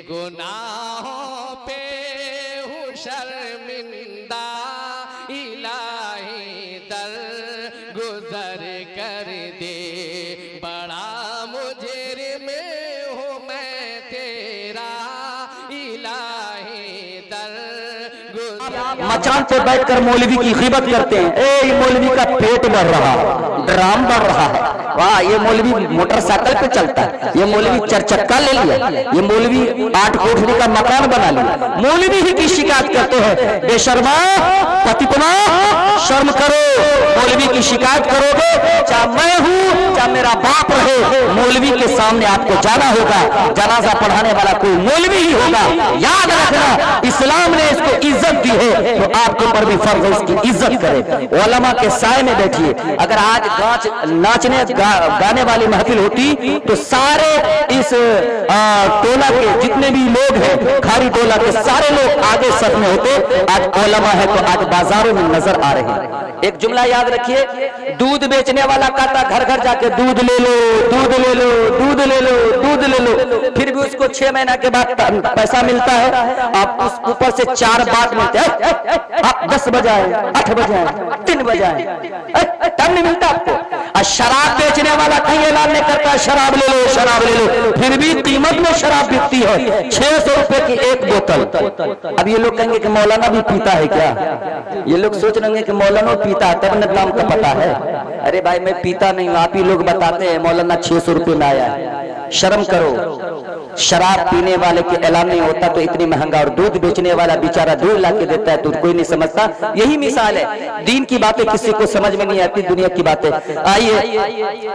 گناہوں پہ ہوں شرمندہ الہی در گزر کر دے بڑا مجرم ہوں میں تیرا الہی در گزر مچان پہ بیٹھ کر مولوی کی غیبت کرتے ہیں. اے مولوی کا پیٹ بڑھ رہا ہے, ڈرام بڑھ رہا ہے, واہ یہ مولوی موٹر سائیکل پہ چلتا ہے, یہ مولوی چر چکا لے لیا, یہ مولوی 8 کوٹھری کا مکان بنا لیا. مولوی ہی کی شکایت کرتے ہیں بے شرما پتیپنا شرم کرو. مولوی کی شکایت کرو گے چاہے میں ہوں چاہے میرا باپ رہے, مولوی کے سامنے آپ کو جانا ہوگا. جنازہ پڑھانے والا کوئی مولوی ہی ہوگا. یاد رکھنا اسلام نے اس کو عزت دی ہے تو آپ کے اوپر بھی فرض ہے اس کی عزت کرے. علماء کے سائے میں بیٹھیے. اگر آج ناچنے گانے والی محفل ہوتی تو سارے اس ٹولہ کے جتنے بھی لوگ ہیں کھاری ٹولہ کے سارے لوگ آگے صف میں ہوتے. آج علماء ہے تو آج بازاروں میں نظر آ رہے ہیں. ایک جملہ یاد رکھیے, دودھ بیچنے والا کہتا گھر گھر جا کے دودھ لے لو دودھ لے لو دودھ لے لو دودھ لے لو, پھر بھی اس کو 6 مہینہ کے بعد پیسہ ملتا ہے. آپ اس اوپر سے 4 بات ملتے ہیں, آپ 10 بجائے 8 بجائے 3 بجائے تب نہیں ملتا آپ کو. شراب بیچنے والا کہیں اعلان نہیں کرتا شراب لے لو شراب لے لو, پھر بھی قیمت میں شراب بکتی ہے 600 روپے کی ایک بوتل. اب یہ لوگ کہیں گے کہ مولانا بھی پیتا ہے کیا؟ یہ لوگ سوچ رہے ہیں کہ مولانا پیتا ہے تب نہ دام کا پتا ہے. ارے بھائی میں پیتا نہیں ہوں, آپ ہی لوگ بتاتے ہیں مولانا 600 روپے میں آیا ہے. شرم کرو. شراب پینے والے کے اعلان نہیں ہوتا تو اتنی مہنگا, اور دودھ بیچنے والا بیچارہ دودھ لا کے دیتا ہے تو کوئی نہیں سمجھتا. یہی مثال ہے. دین کی باتیں کسی کو سمجھ میں نہیں آتی, دنیا کی باتیں. آئیے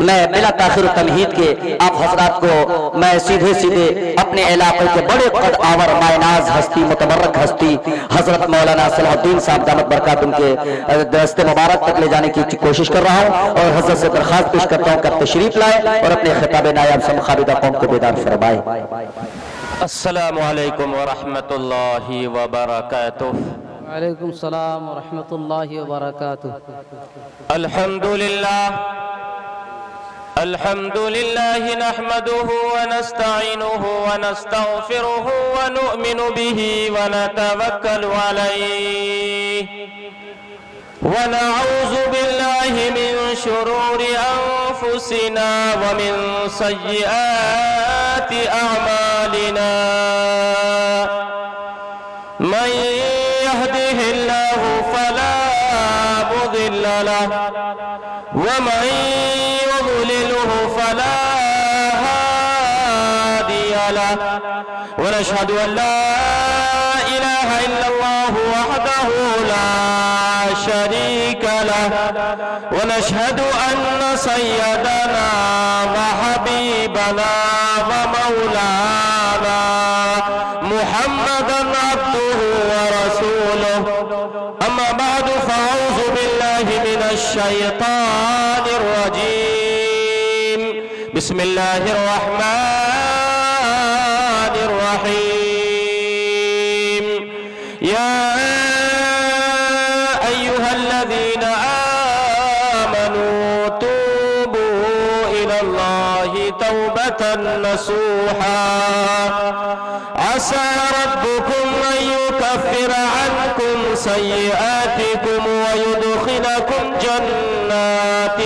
میں بلا تاخیر تمہید کے آپ حضرات کو میں سیدھے اپنے علاقے کے بڑے قد آور مائناز ہستی متبرک ہستی حضرت مولانا صلاح الدین صاحب دامت برکات ان کے دست مبارک تک لے جانے کی کوشش کر رہا ہوں, اور حضرت سے درخواست پیش کرتا ہوں کہ تشریف لائے اور اپنے خطاب نایاب سے مخابدہ قوم کو بیدار فرمائے. السلام علیکم ورحمۃ اللہ وبرکاتہ. وعلیکم السلام ورحمۃ اللہ وبرکاتہ. الحمد لله نحمده ونستعينه ونستغفره ونؤمن به ونتوكل عليه ونعوذ بالله من شرور أنفسنا ومن سيئات أعمالنا. من يهده الله فلا مضل له ومن يضلله فلا هادي له. ونشهد أن لا إله إلا الله وحده لا شريك له. ونشهد أن سيدنا وحبيبنا ومولانا محمدا عبده ورسوله. أما بعد فأعوذ بالله من الشيطان الرجيم. بسم الله الرحمن الرحيم. يا أيها الذين آمنوا توبوا إلى الله توبة نصوحا عسى ربكم أن يكفر عنكم سيئاتكم ويدخلكم جنات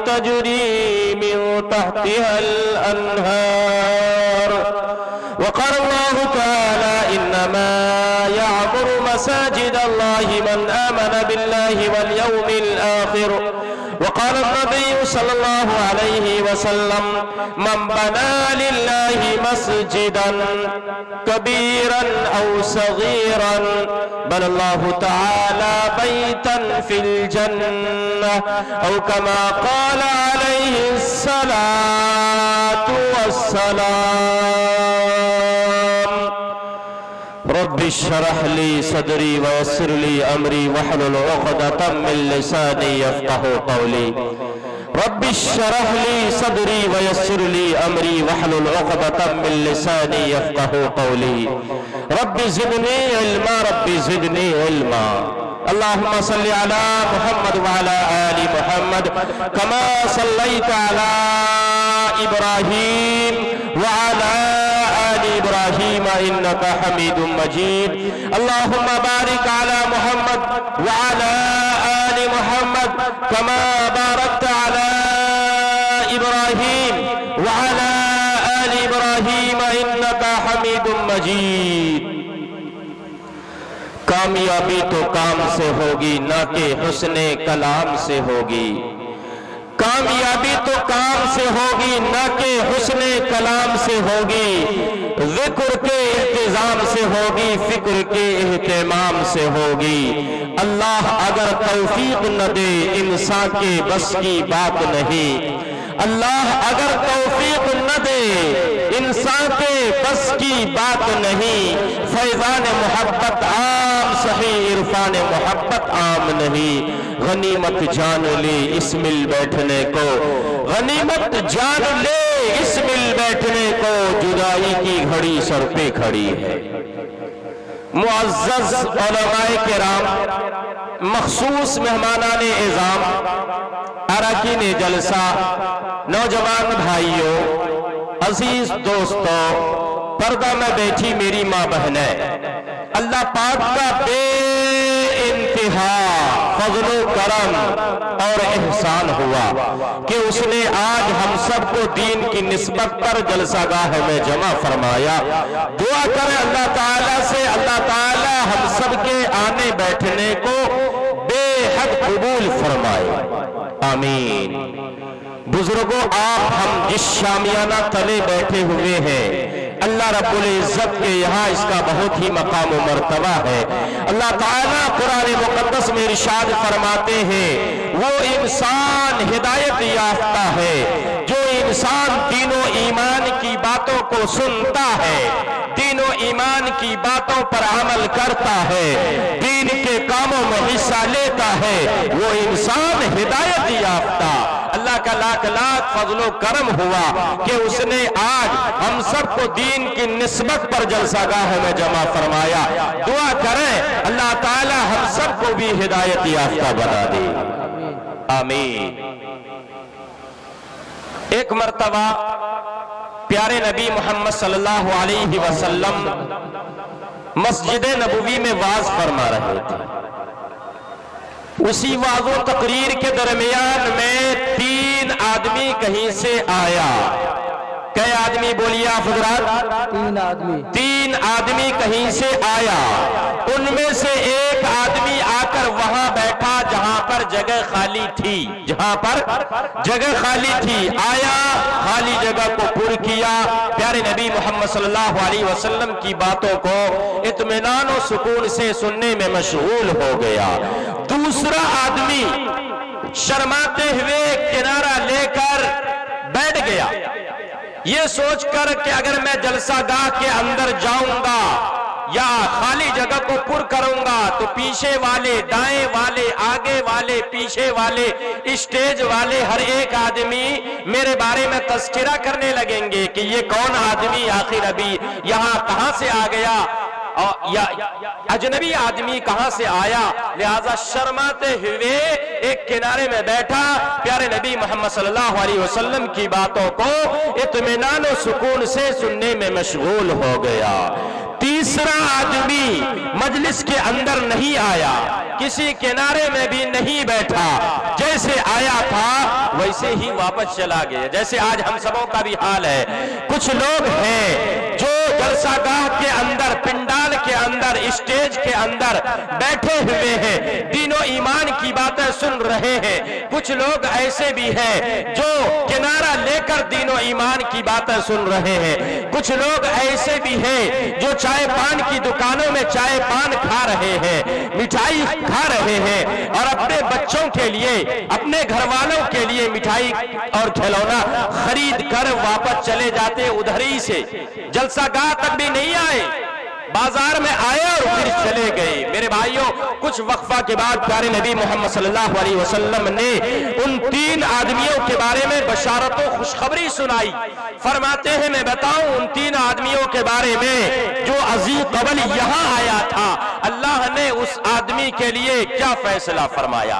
تجري من تحتها الأنهار. وقال الله تعالى إنما يعمر مساجد الله من آمن بالله واليوم الآخر. وقال النبي صلى الله عليه وسلم من بنى لله مسجدا كبيرا أو صغيرا بنى الله تعالى بيتا في الجنة أو كما قال عليه الصلاة والسلام. رب اشرح لي صدري ويسر لي أمري واحلل عقدة من لساني يفقهوا قولي. رب اشرح لي صدري ويسر لي أمري واحلل عقدة من لساني يفقهوا قولي. رب زدني علما رب زدني علما. اللهم صل على محمد وعلى آل محمد كما صليت على إبراهيم وعلى آل إبراهيم إنك حميد مجيد اللهم بارك على محمد وعلى آل محمد كما باركت على إبراهيم وعلى آل إبراهيم إنك حميد مجيد کامیابی تو کام سے ہوگی نہ کہ حسن کلام سے ہوگی کامیابی تو کام سے ہوگی نہ کہ حسن کلام سے ہوگی ذکر کے التزام سے ہوگی فکر کے اہتمام سے ہوگی اللہ اگر توفیق نہ دے انسان کے بس کی بات نہیں اللہ اگر توفیق نہ دے انسان کے بس کی بات نہیں فیضان محبت عام صحیح عرفان محبت عام نہیں غنیمت جان لے اس مل بیٹھنے کو غنیمت جان لے اس مل بیٹھنے کو جدائی کی گھڑی سر پہ کھڑی ہے معزز علماء کرام مخصوص مہمانان اعظام اراکین جلسہ نوجوان بھائیوں عزیز دوستوں پردہ میں بیٹھی میری ماں بہنیں اللہ پاک کا بے انتہا فضل و کرم اور احسان ہوا کہ اس نے آج ہم سب کو دین کی نسبت پر جلسہ گاہ میں جمع فرمایا دعا کریں اللہ تعالیٰ سے اللہ تعالیٰ ہم سب کے آنے بیٹھنے کو بے حد قبول فرمائے آمین بزرگوں آپ ہم جس شامیانہ تلے بیٹھے ہوئے ہیں اللہ رب العزت کے یہاں اس کا بہت ہی مقام و مرتبہ ہے اللہ تعالیٰ قرآن مقدس میں ارشاد فرماتے ہیں وہ انسان ہدایت یافتہ ہے جو انسان دین و ایمان کی باتوں کو سنتا ہے دین و ایمان کی باتوں پر عمل کرتا ہے دین کے کاموں میں حصہ لیتا ہے وہ انسان ہدایت یافتہ اللہ کا لاکھ لاکھ فضل و کرم ہوا کہ اس نے آج ہم سب کو دین کی نسبت پر جلسہ گاہ میں جمع فرمایا دعا کریں اللہ تعالی ہم سب کو بھی ہدایت یافتہ بنا دے آمین ایک مرتبہ پیارے نبی محمد صلی اللہ علیہ وسلم مسجد نبوی میں واعظ فرما رہے تھے اسی واعظ و تقریر کے درمیان میں 3 آدمی کہیں سے آیا کئی آدمی بولیے آپ حضرات 3 آدمی کہیں سے آیا ان میں سے ایک آدمی آ کر وہاں بیٹھا جہاں پر جگہ خالی تھی آیا خالی جگہ کو پر کیا پیارے نبی محمد صلی اللہ علیہ وسلم کی باتوں کو اطمینان و سکون سے سننے میں مشغول ہو گیا دوسرا آدمی شرماتے ہوئے کنارہ لے کر بیٹھ گیا یہ سوچ کر کہ اگر میں جلسہ گاہ کے اندر جاؤں گا یا خالی جگہ کو پر کروں گا تو پیچھے والے دائیں والے آگے والے پیچھے والے اسٹیج والے ہر ایک آدمی میرے بارے میں تذکرہ کرنے لگیں گے کہ یہ کون آدمی آخر ابھی یہاں کہاں سے آ گیا یا اجنبی آدمی کہاں سے آیا لہذا شرماتے ہوئے ایک کنارے میں بیٹھا پیارے نبی محمد صلی اللہ علیہ وسلم کی باتوں کو اطمینان و سکون سے سننے میں مشغول ہو گیا تیسرا آدمی مجلس کے اندر نہیں آیا کسی کنارے میں بھی نہیں بیٹھا جیسے آیا تھا ویسے ہی واپس چلا گیا جیسے آج ہم سبوں کا بھی حال ہے کچھ لوگ ہیں جو جلسہ گاہ کے اندر پنڈال کے اندر اسٹیج کے اندر بیٹھے ہوئے ہیں دین و ایمان کی باتیں سن رہے ہیں کچھ لوگ ایسے بھی ہیں جو کنارہ لے کر دین و ایمان کی باتیں سن رہے ہیں کچھ لوگ ایسے بھی ہیں جو چائے پان کی دکانوں میں چائے پان کھا رہے ہیں مٹھائی کھا رہے ہیں اور اپنے بچوں کے لیے اپنے گھر والوں کے لیے مٹھائی اور کھلونا خرید کر واپس چلے جاتے ادھر ہی سے جلسہ گاہ تک بھی نہیں آئے بازار میں آئے اور پھر چلے گئے میرے بھائیوں کچھ وقفہ کے بعد پیارے نبی محمد صلی اللہ علیہ وسلم نے ان 3 آدمیوں کے بارے میں بشارت و خوشخبری سنائی فرماتے ہیں میں بتاؤں ان 3 آدمیوں کے بارے میں جو عزیز قبل یہاں آیا تھا اللہ نے اس آدمی کے لیے کیا فیصلہ فرمایا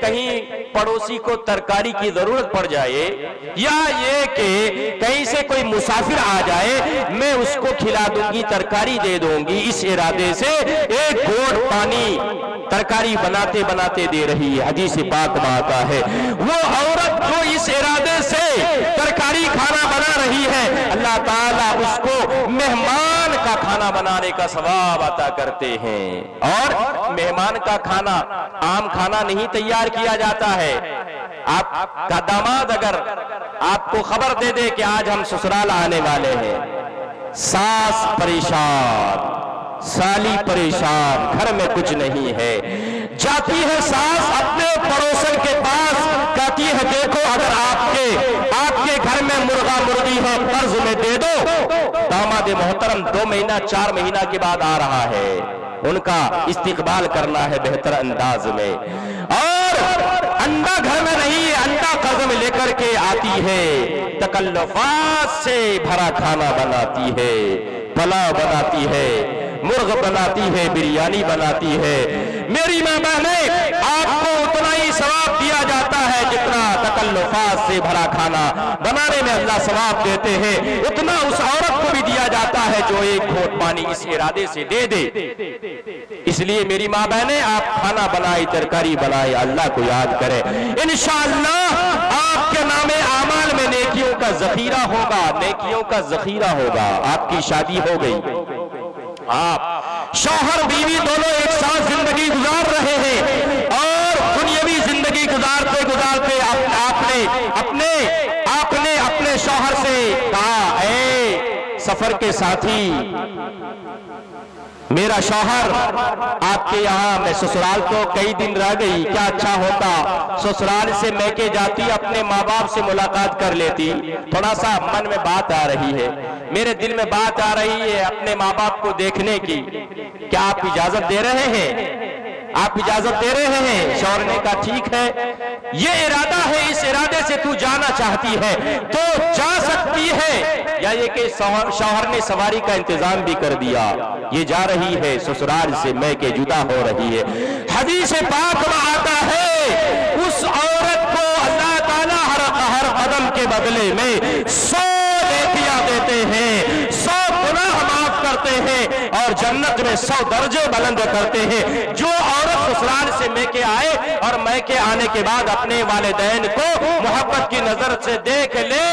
کہیں پڑوسی کو ترکاری کی ضرورت پڑ جائے یا یہ کہ کہیں سے کوئی مسافر آ جائے میں اس کو کھلا دوں گی ترکاری دے دوں گی، اس ارادے سے ایک گھونٹ پانی ترکاری بناتے بناتے دے رہی ہے۔ حدیث پاک میں آتا ہے وہ عورت جو اس ارادے سے ترکاری کھانا بنا رہی ہے اللہ تعالیٰ اس کو مہمان کا کھانا بنانے کا ثواب عطا کرتے ہیں۔ اور مہمان کا کھانا عام کھانا نہیں تیار کیا جاتا ہے۔ آپ کا داماد اگر آپ کو خبر دے دے کہ آج ہم سسرال آنے والے ہیں، ساس پریشان، سالی پریشان، گھر میں کچھ نہیں ہے، جاتی ہے ساس اپنے پڑوسن کے پاس، کہتی ہے دیکھو اگر آپ کے گھر میں مرغا مرغی ہے قرض میں دے دو۔ داماد محترم 2 مہینہ 4 مہینہ کے بعد آ رہا ہے، ان کا استقبال کرنا ہے بہتر انداز میں، اور انڈا گھر میں نہیں ہے، انڈا قرض میں لے کر کے آتی ہے، تکلفات سے بھرا کھانا بناتی ہے، پلاؤ بناتی ہے، مرغ بناتی ہے، بریانی بناتی ہے۔ میری ماں بہنیں آپ کو اتنا ہی ثواب دیا جاتا ہے جتنا تکلفات سے بھرا کھانا بنانے میں اللہ ثواب دیتے ہیں، اتنا اس عورت کو بھی دیا جاتا ہے جو ایک گھونٹ پانی اس ارادے سے دے دے۔ اس لیے میری ماں بہنیں آپ کھانا بنائے، ترکاری بنائے، اللہ کو یاد کریں، انشاءاللہ آپ کے نام اعمال میں نیکیوں کا ذخیرہ ہوگا، نیکیوں کا ذخیرہ ہوگا۔ آپ کی شادی ہو گئی، آپ شوہر بیوی دونوں ایک ساتھ زندگی گزار رہے ہیں، اور دنیاوی زندگی گزارتے گزارتے آپ نے اپنے شوہر سے کہا اے سفر کے ساتھی، میرا شوہر آپ کے یہاں، میں سسرال تو کئی دن رہ گئی، کیا اچھا ہوتا سسرال سے میکے جاتی، اپنے ماں باپ سے ملاقات کر لیتی، تھوڑا سا من میں بات آ رہی ہے، میرے دل میں بات آ رہی ہے اپنے ماں باپ کو دیکھنے کی، کیا آپ اجازت دے رہے ہیں؟ آپ اجازت دے رہے ہیں؟ شوہر نے کہا ٹھیک ہے، یہ ارادہ ہے، اس ارادے سے تو جانا چاہتی ہے تو جا سکتی ہے، یا یہ کہ شوہر نے سواری کا انتظام بھی کر دیا، یہ جا رہی ہے سسرال سے میکے جدا ہو رہی ہے۔ حدیث پاک میں آتا ہے اس عورت کو اللہ تعالیٰ ہر قدم کے بدلے میں 100 نیکیاں دیتے ہیں، 100 گناہ معاف کرتے ہیں، اور جنت میں 100 درجے بلند کرتے ہیں۔ جو عورت سسرال سے میکے آئے اور میکے آنے کے بعد اپنے والدین کو محبت کی نظر سے دیکھ لے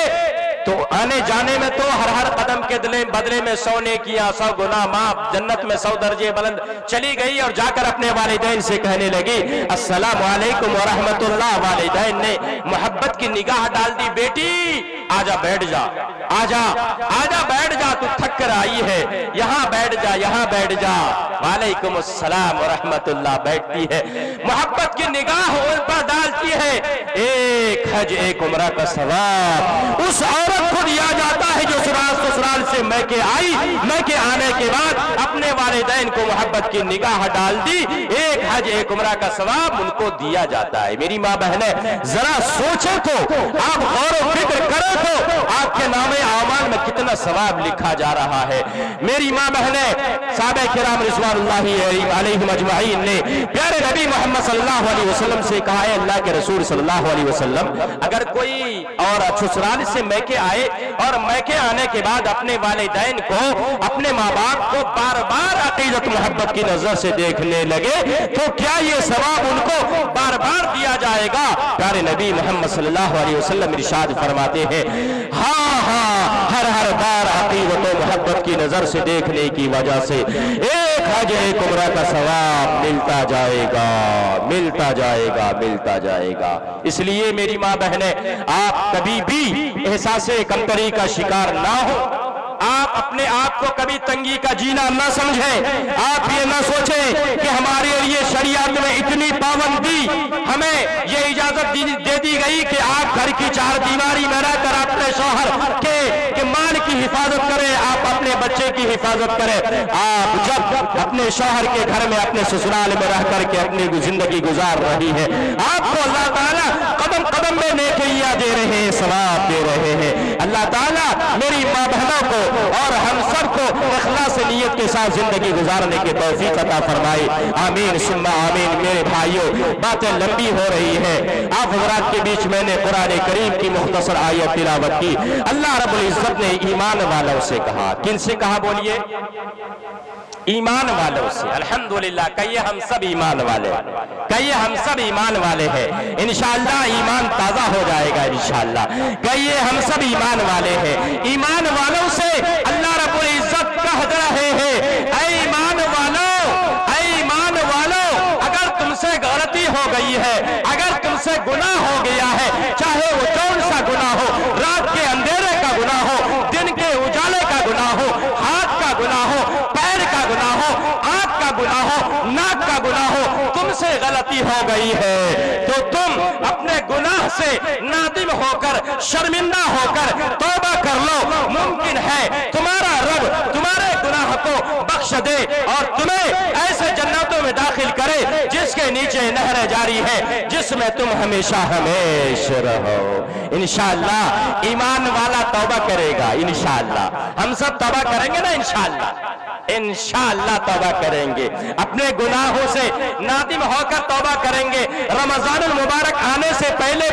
تو آنے جانے میں تو ہر قدم کے بدلے میں 100 نیکیاں، 100 گناہ معاف، جنت میں 100 درجے بلند چلی گئی، اور جا کر اپنے والدین سے کہنے لگی السلام علیکم ورحمت اللہ۔ والدین نے محبت کی نگاہ ڈال دی، بیٹی آجا بیٹھ جا، آجا بیٹھ جا، تو تھک کر آئی ہے، یہاں بیٹھ جا، یہاں بیٹھ جا۔ وعلیکم السلام ورحمت اللہ، بیٹھتی ہے، محبت کی نگاہ ان پر ڈالتی ہے، ایک حج ایک عمرہ کا ثواب اس عورت کو دیا جاتا ہے جو سسرال سے میکے آئی، میکے آنے کے بعد اپنے والدین کو محبت کی نگاہ ڈال دی، ایک حج ایک عمرہ کا ثواب ان کو دیا جاتا ہے۔ میری ماں بہنیں ذرا سوچیں تو، آپ غور و فکر کریں تو آپ کے نام اعمال میں کتنا ثواب لکھا جا رہا ہے۔ میری ماں بہنیں صحابہ کرام رضوان اللہ علیہم اجمعین نے پیارے نبی محمد صلی اللہ علیہ وسلم سے کہا ہے اللہ کے رسول صلی اللہ علیہ وسلم اگر کوئی عورت سسرال سے میکے آئے اور میکے آنے کے بعد اپنے والدین کو، اپنے ماں باپ کو بار بار عقیدت محبت کی نظر سے دیکھنے لگے تو کیا یہ ثواب ان کو بار بار دیا جائے گا؟ پیارے نبی محمد صلی اللہ علیہ وسلم ارشاد فرماتے ہیں ہاں ہر بار عقیدت و محبت کی نظر سے دیکھنے کی وجہ سے ایک حج ایک عمرہ کا ثواب ملتا جائے گا، ملتا جائے گا، ملتا جائے گا۔ اس لیے میری ماں بہنیں آپ کبھی بھی احساس کمتری کا شکار نہ ہو، آپ اپنے آپ کو کبھی تنگی کا جینا نہ سمجھیں، آپ یہ نہ سوچیں کہ ہمارے لیے شریعت میں اتنی پابندی، ہمیں یہ اجازت دے دی گئی کہ آپ گھر کی چار دیواری میں رہ کر اپنے شوہر کے مال کی حفاظت کریں، آپ اپنے بچے کی حفاظت کریں۔ آپ جب اپنے شوہر کے گھر میں اپنے سسرال میں رہ کر کے اپنی زندگی گزار رہی ہے، آپ کو اللہ تعالیٰ قدم قدم میں نیکیاں دے رہے ہیں، ثواب دے رہے ہیں۔ اللہ تعالیٰ میری ماں بہنوں کو اور ہم سب کو اخلاص نیت کے ساتھ زندگی گزارنے کی توفیق عطا فرمائے، آمین ثم آمین۔ میرے بھائیوں، باتیں لمبی ہو رہی ہے، آپ حضرات کے بیچ میں نے قرآن کریم کی مختصر آیت تلاوت کی۔ اللہ رب العزت نے ایمان والوں سے کہا، کن سے کہا بولیے؟ ایمان والوں سے۔ الحمدللہ، کہیے ہم سب ایمان والے، کہیے ہم سب ایمان والے ہیں، انشاءاللہ ایمان تازہ ہو جائے گا انشاءاللہ، کہیے ہم سب ایمان والے ہیں۔ ایمان والوں سے اللہ رب العزت کہہ رہے ہیں، اے ایمان والو، اے ایمان والو، اگر تم سے غلطی ہو گئی ہے، اگر تم سے گناہ ہو گیا ہے، چاہے وہ کون سا گناہ ہو، رات کے اندھیرے کا گناہ ہو، دن کے اجالے کا گناہ ہو، ہاتھ کا گناہ ہو، پیر کا گناہ ہو، آنکھ کا گناہ ہو، ناک کا گناہ ہو، تم سے غلطی ہو گئی ہے تو تم اپنے گناہ سے نادم ہو کر، شرمندہ ہو کر توبہ کر لو۔ ممکن ہے تمہارا رب تمہارے گناہ کو بخش دے اور تمہیں ایسے جنتوں میں داخل کرے جس کے نیچے نہر جاری ہے، جس میں تم ہمیشہ ہمیشہ رہو۔ انشاءاللہ ایمان والا توبہ کرے گا انشاءاللہ۔ ہم سب توبہ کریں گے نا انشاءاللہ؟ انشاءاللہ توبہ کریں گے، اپنے گناہوں سے نادم ہو کر توبہ کریں گے۔ رمضان المبارک آنے سے پہلے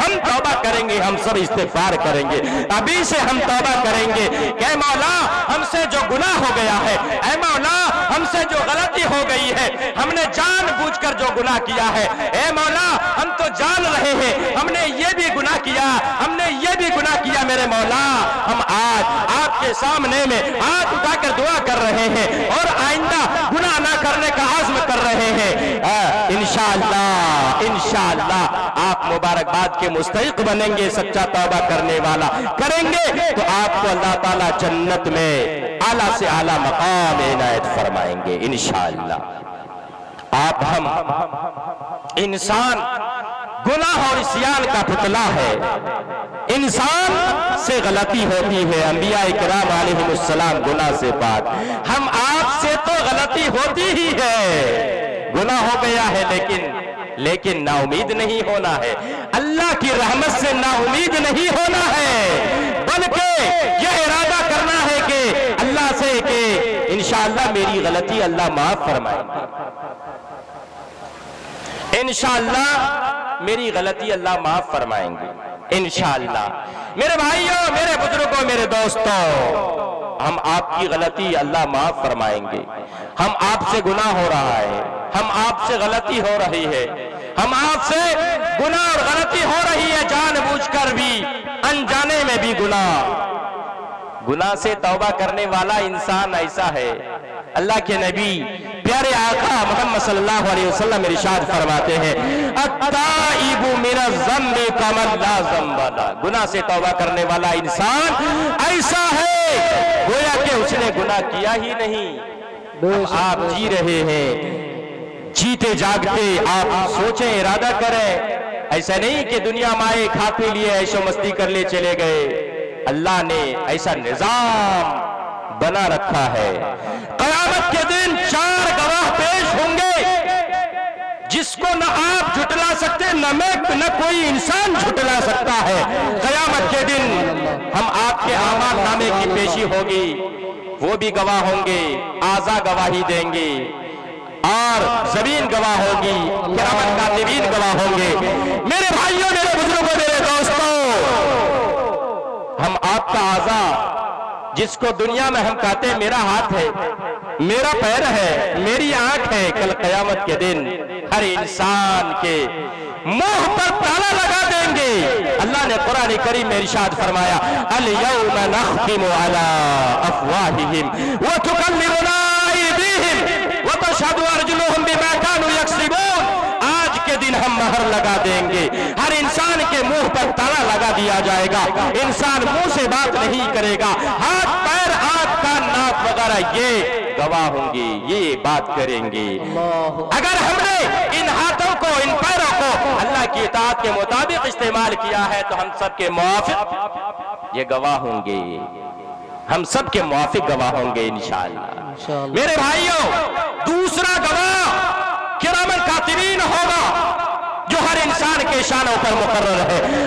ہم توبہ کریں گے، ہم سب استغفار کریں گے، ابھی سے ہم توبہ کریں گے کہ اے مولا ہم سے جو گناہ ہو گیا ہے، اے مولا ہم سے جو غلطی ہو گئی ہے، ہم نے جان بوجھ کر جو گناہ کیا ہے، اے مولا ہم تو جان رہے ہیں ہم نے یہ بھی گناہ کیا، ہم نے یہ بھی گناہ کیا، میرے مولا ہم آج آپ کے سامنے میں ہاتھ اٹھا کر دعا کر رہے ہیں اور آئندہ گناہ نہ کرنے کا عزم کر رہے ہیں۔ انشاءاللہ آپ مبارکباد کے مستحق بنیں گے، سچا توبہ کرنے والا کریں گے تو آپ کو اللہ تعالیٰ جنت میں اعلیٰ سے اعلیٰ مقام عنایت فرمائیں گے انشاءاللہ۔ آپ ہم انسان گناہ اور عصیان کا پتلا ہے، انسان سے غلطی ہوتی ہے، انبیاء کرام علیہ السلام گناہ سے پاک، ہم آپ سے تو غلطی ہوتی ہی ہے، گناہ ہو گیا ہے لیکن نا امید نہیں ہونا ہے، اللہ کی رحمت سے نا امید نہیں ہونا ہے، بلکہ یہ ارادہ کرنا ہے کہ اللہ سے کہ انشاءاللہ میری غلطی اللہ معاف فرمائے گا، انشاءاللہ میری غلطی اللہ معاف فرمائیں گے انشاءاللہ۔ میرے بھائیوں، میرے بزرگوں، میرے دوستوں، ہم آپ کی غلطی اللہ معاف فرمائیں گے۔ ہم آپ سے گناہ ہو رہا ہے، ہم آپ سے غلطی ہو رہی ہے، ہم آپ سے گناہ اور غلطی ہو رہی ہے، جان بوجھ کر بھی، انجانے میں بھی گناہ سے توبہ کرنے والا انسان ایسا ہے۔ اللہ کے نبی پیارے آقا محمد صلی اللہ علیہ وسلم ارشاد فرماتے ہیں التائب من الذنب کمن لا ذنب لہ، گناہ سے توبہ کرنے والا انسان ایسا ہے گویا کہ اس نے گناہ کیا ہی نہیں۔ آپ جی رہے ہیں، جیتے جاگتے آپ سوچیں، ارادہ کریں، ایسا نہیں کہ دنیا مائے کھا پی لیے عیش و مستی کر لے چلے گئے، اللہ نے ایسا نظام بنا رکھا ہے۔ قیامت کے دن 4 گواہ پیش ہوں گے جس کو نہ آپ جھٹلا سکتے، نہ کوئی انسان جھٹلا سکتا ہے۔ قیامت کے دن ہم آپ کے اعمال نامے کی پیشی ہوگی، وہ بھی گواہ ہوں گے، اعضاء گواہی دیں گے اور زمین گواہ ہوگی، کرامت کاتبین گواہ ہوں گے۔ میرے بھائیوں، میرے بزرگوں، میرے دوستوں، ہم آپ کا اعضاء جس کو دنیا میں ہم کہتے ہیں میرا ہاتھ ہے، میرا پیر ہے، میری آنکھ ہے، کل قیامت کے دن ہر انسان کے منہ پر تالا لگا دیں گے۔ اللہ نے قرآن کریم میں ارشاد فرمایا اليوم نختم على افواہہم وتکلمنا ایدیہم وتشہد ارجلہم بما كانوا یکسبون۔ آج کے دن ہم مہر لگا دیں گے، ہر انسان کے منہ پر تالا لگا دیا جائے گا، انسان منہ سے بات نہیں کرے گا، ہاتھ پیر آنکھ کان ناک وغیرہ یہ گواہ ہوں گے، یہ بات کریں گے۔ اگر ہم نے ان ہاتھوں کو، ان پیروں کو اللہ کی اطاعت کے مطابق استعمال کیا ہے تو ہم سب کے موافق یہ گواہ ہوں گے، ہم سب کے موافق گواہ ہوں گے انشاءاللہ۔ میرے بھائیوں، دوسرا گواہ کرامن کاتبین ہوگا جو ہر انسان کے شانوں پر مقرر ہے۔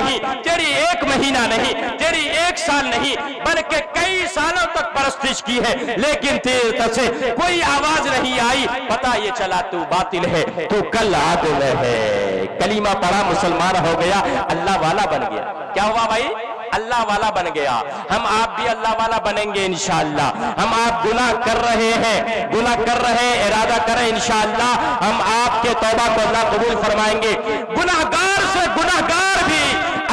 نہیں، تیری ایک مہینہ نہیں، تیری ایک سال نہیں، بلکہ کئی سالوں تک پرستش کی ہے، لیکن تیری طرف سے کوئی آواز نہیں آئی، پتہ یہ چلا تو باطل ہے، تو کل عادل ہے، کلمہ پڑھا مسلمان ہو گیا، اللہ والا بن گیا۔ کیا ہوا بھائی؟ اللہ والا بن گیا۔ ہم آپ بھی اللہ والا بنیں گے انشاءاللہ۔ ہم آپ گناہ کر رہے ہیں، گناہ کر رہے ہیں، ارادہ کریں انشاءاللہ ہم آپ کے توبہ کو اللہ قبول فرمائیں گے۔ گناہگار سے گناہگار بھی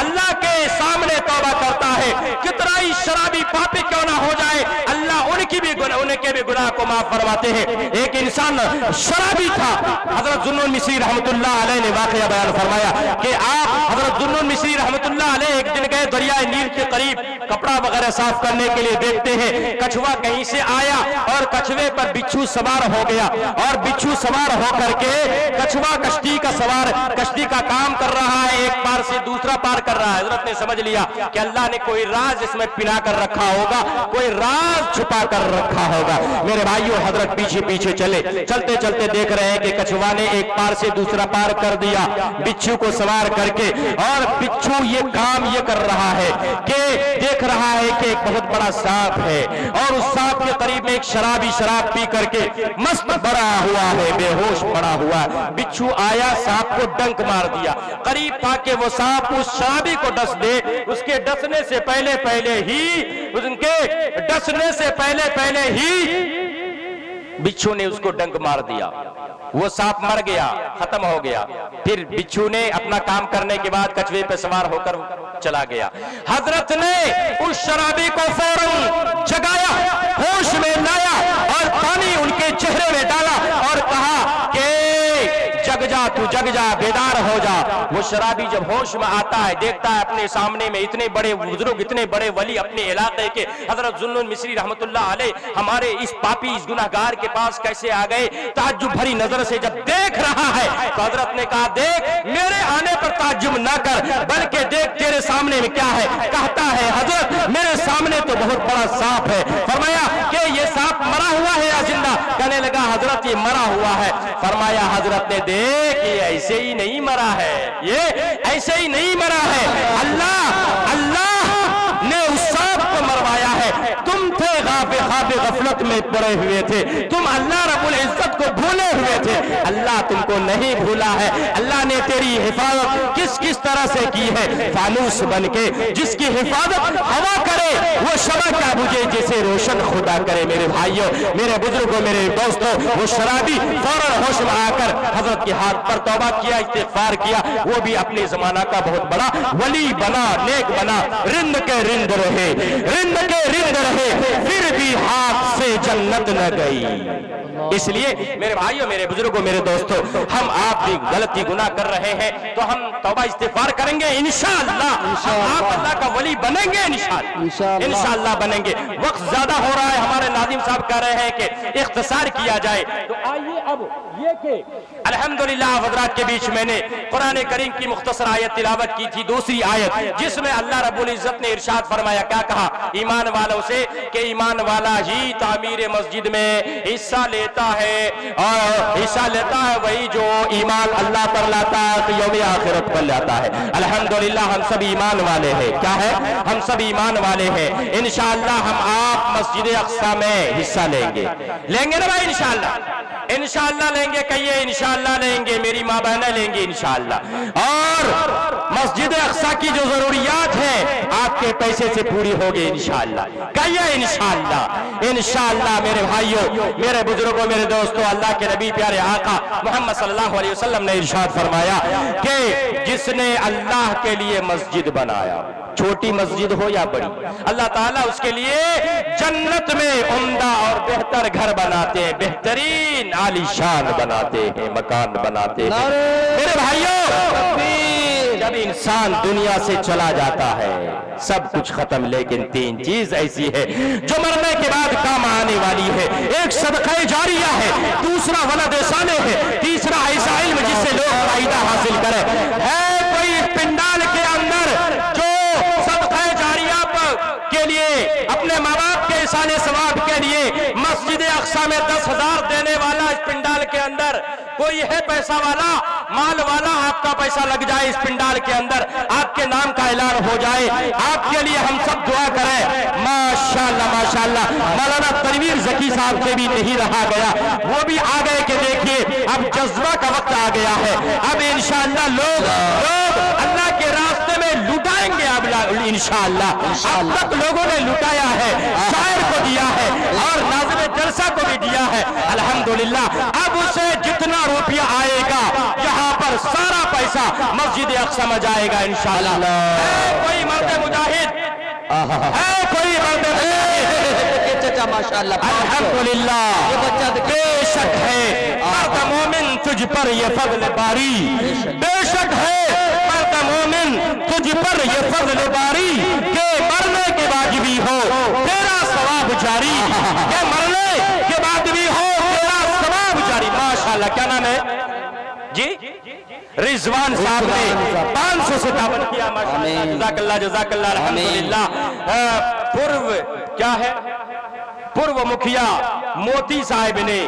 اللہ کے سامنے توبہ کرتا ہے، کتنا ہی شرابی پاپی کیوں نہ ہو جائے، اللہ ان کے بھی گناہ کو معاف فرماتے ہیں۔ ایک انسان شرابی تھا، حضرت ذوالنون مصری رحمت اللہ علیہ نے واقعہ بیان فرمایا کہ آپ حضرت ذوالنون مصری رحمت اللہ علیہ ایک دن گئے دریائے نیل کے قریب کپڑا وغیرہ صاف کرنے کے لیے، دیکھتے ہیں کچھوا کہیں سے آیا اور کچھوے پر بچھو سوار ہو گیا، اور بچھو سوار ہو کر کے کچھوا کشتی کا سوار کشتی کا کام کر رہا ہے، ایک پار سے دوسرا پار کر رہا ہے۔ حضرت نے سمجھ لیا کہ اللہ نے کوئی راز اس میں پنا کر رکھا ہوگا، کوئی راز چھپا کر رکھا ہوگا۔ میرے بھائیو، حضرت پیچھے پیچھے چلے، چلتے چلتے دیکھ رہے ہیں کہ کچھوا نے ایک پار سے دوسرا پار کر دیا بچھو کو سوار کر کے، اور بچھو یہ کام یہ کر رہا ہے کہ دیکھ رہا ہے کہ ایک بہت بڑا سانپ ہے، اور اس سانپ کے قریب میں ایک شرابی شراب پی کر کے مست پڑا ہوا ہے، بے ہوش پڑا ہوا ہے۔ بچھو آیا، سانپ کو ڈنک مار دیا، قریب تھا کہ وہ سانپ اس شرابی کو ڈس دے، اس کے ڈسنے سے پہلے ہی بچھو نے اس کو ڈنک مار دیا، وہ سانپ مر گیا، ختم ہو گیا۔ پھر بچھو نے اپنا کام کرنے کے بعد کچھوے پہ سوار ہو کر چلا گیا۔ حضرت نے اس شرابی کو فوراً جگایا، ہوش میں لایا اور پانی ان کے چہرے میں ڈالا اور کہا کہ جگ جا، تو جگ جا، بیدار ہو جا۔ وہ شرابی جب ہوش میں آتا ہے، دیکھتا ہے اپنے سامنے میں اتنے بڑے بزرگ، اتنے بڑے ولی اپنے علاقے کے حضرت ذوالنون مصری رحمت اللہ علیہ ہمارے اس پاپی اس گناہگار کے پاس کیسے آ گئے؟ تعجب بھری نظر سے جب دیکھ رہا ہے تو حضرت نے کہا، دیکھ میرے آنے پر تعجب نہ کر، بلکہ دیکھ تیرے سامنے میں کیا ہے۔ کہتا ہے، حضرت میرے سامنے تو بہت بڑا سانپ ہے۔ فرمایا کہ یہ سانپ مرا ہوا ہے یا زندہ؟ کہنے لگا، حضرت یہ مرا ہوا ہے۔ فرمایا حضرت نے، دیکھ یہ ایسے ہی نہیں مرا ہے، یہ ایسے ہی نہیں مرا ہے، اللہ نے اس سانپ کو مروایا ہے۔ تم تھے خواب غفلت میں پڑے ہوئے تھے، تم اللہ رب العزت کو بھولے ہوئے تھے، اللہ تم کو نہیں بھولا ہے۔ اللہ نے تیری حفاظت کس طرح سے کی ہے؟ فانوس بن کے جس کی حفاظت ہوا کرے وہ شمع کیا بجھے جسے روشن خدا کرے۔ میرے بھائیوں، میرے بزرگوں، میرے دوستوں، وہ شرابی فوراً ہوش میں آ کر حضرت کے ہاتھ پر توبہ کیا، استغفار کیا، وہ بھی اپنے زمانہ کا بہت بڑا ولی بنا، نیک بنا، رند کے رند رہے، پھر بھی ہاتھ سے جنت نہ گئی۔ اس لیے میرے بھائیوں، میرے بزرگوں، میرے دوستوں، ہم آپ بھی غلطی گناہ کر رہے ہیں تو ہم توبہ استغفار کریں گے انشاءاللہ، آپ اللہ کا ولی بنیں گے انشاءاللہ بنیں گے۔ وقت زیادہ ہو رہا ہے، ہمارے ناظم صاحب کہہ رہے ہیں کہ اختصار کیا جائے، تو آئیے اب یہ کہ الحمدللہ حضرات کے بیچ میں نے قرآن کریم کی مختصر آیت تلاوت کی تھی، دوسری آیت جس میں اللہ رب العزت نے ارشاد فرمایا، کیا کہا ایمان والوں سے کہ ایمان والا ہی تعمیر مسجد میں حصہ لیتا ہے، اور حصہ لیتا ہے وہی جو ایمان اللہ پر لاتا ہے تو یوم آخرت پر لاتا ہے۔ الحمدللہ ہم سب ایمان والے ہیں، کیا ہے؟ ہم سب ایمان والے ہیں۔ انشاءاللہ ہم آپ مسجد اقصی میں حصہ لیں گے نا بھائی؟ انشاءاللہ لیں گے، کہیے انشاءاللہ لیں گے، میری ماں بہنیں لیں گے انشاءاللہ۔ اور مسجد اقصی کی جو ضروریات ہیں آپ کے پیسے سے پوری ہوگی انشاءاللہ، کہیے انشاءاللہ۔ میرے بھائیوں، میرے بزرگوں، میرے دوستوں، اللہ کے نبی پیارے آقا محمد صلی اللہ علیہ وسلم نے ارشاد فرمایا کہ جس نے اللہ کے لیے مسجد بنایا، چھوٹی مسجد ہو یا بڑی، اللہ تعالیٰ اس کے لیے جنت میں عمدہ اور بہتر گھر بناتے ہیں، بہترین عالی شان بناتے ہیں، مکان بناتے ہیں۔ میرے بھائیوں، جب انسان دنیا سے چلا جاتا ہے سب کچھ ختم، لیکن تین چیز ایسی ہے جو مرنے کے بعد کام آنے والی ہے۔ ایک صدقہ جاریہ ہے، دوسرا ولد صالح ہے، تیسرا ایسا علم جس سے لوگ فائدہ حاصل کرے۔ ہے کوئی پنڈال کے اندر جو صدقہ جاریہ کے لیے، اپنے ماں باپ کے احسان ثواب کے لیے مسجد اقصا میں 10,000 دینے والا اس پنڈال کے اندر کوئی ہے پیسہ والا مال والا، آپ کا پیسہ لگ جائے اس پنڈال کے اندر، آپ کے نام کا اعلان ہو جائے، آپ کے لیے ہم سب دعا کریں۔ ماشاءاللہ ماشاءاللہ، مولانا تنویر زکی صاحب سے بھی نہیں رہا گیا، وہ بھی آ گئے کہ دیکھیے اب جذبہ کا وقت آ گیا ہے، اب انشاءاللہ لوگ اللہ کے راستے میں لٹائیں گے اب انشاءاللہ۔ اب تک لوگوں نے لٹایا ہے، شاعر کو دیا ہے اور ناظم جلسہ کو بھی دیا ہے الحمدللہ۔ اب اسے جتنا روپیہ آئے گا یہاں پر سارا پیسہ مسجد اقصی میں جائے گا انشاءاللہ۔ ہے کوئی مرد مجاہد، ہے کوئی مرد مجاہد؟ چچا ماشاءاللہ الحمدللہ، بے شک ہے مرد مومن تجھ پر یہ فضل باری، بے شک ہے مرد مومن تجھ پر یہ فضل باری، کہ مرنے کے بعد بھی ہو تیرا ثواب جاری، کہ مرنے کے بعد بھی ہو تیرا ثواب جاری۔ ماشاءاللہ، کیا نام ہے جی؟ رضوان صاحب نے 500 سے تعاون کیا، ماشاءاللہ، جزاک اللہ جزاک اللہ الحمدللہ۔ پورو کیا ہے، پورو مکھیا موتی صاحب نے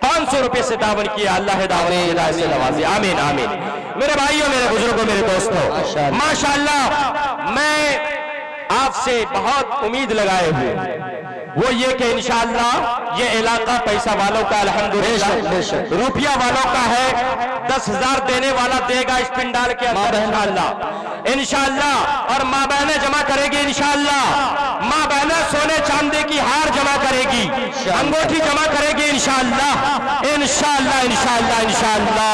500 روپے سے تعاون کیا، اللہ ہدایت سے نوازے، آمین آمین۔ میرے بھائیوں، میرے بزرگوں، میرے دوستوں، ماشاءاللہ میں آپ سے بہت امید لگائے ہوئے، وہ یہ کہ انشاءاللہ یہ علاقہ پیسہ والوں کا الحمدللہ، روپیہ والوں کا ہے، 10,000 دینے والا دے گا اس پنڈال کے اندر انشاءاللہ، اور ماں بہنیں جمع کرے گی انشاءاللہ، ماں بہنیں سونے چاندی کی ہار جمع کرے گی، انگوٹھی جمع کرے گی انشاءاللہ انشاءاللہ انشاءاللہ انشاءاللہ،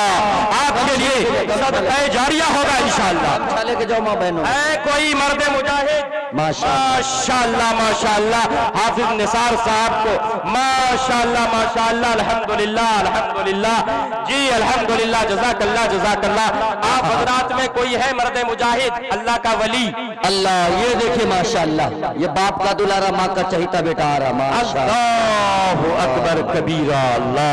آپ کے لیے صدقہ جاریہ ہوگا انشاءاللہ۔ لے کے جاؤ ماں بہنوں، ہے کوئی مرد مجاہد؟ ماشاءاللہ ماشاءاللہ حافظ نثار صاحب کو ماشاءاللہ ماشاءاللہ الحمدللہ الحمدللہ، جی الحمدللہ، جزاک اللہ جزاک اللہ۔ آپ حضرات میں کوئی ہے مرد مجاہد، اللہ کا ولی؟ اللہ، یہ دیکھیں ماشاءاللہ، یہ باپ کا دلارا ماں کا چہیتا بیٹا آ رہا، ماشاءاللہ، اللہ اکبر کبیرہ، اللہ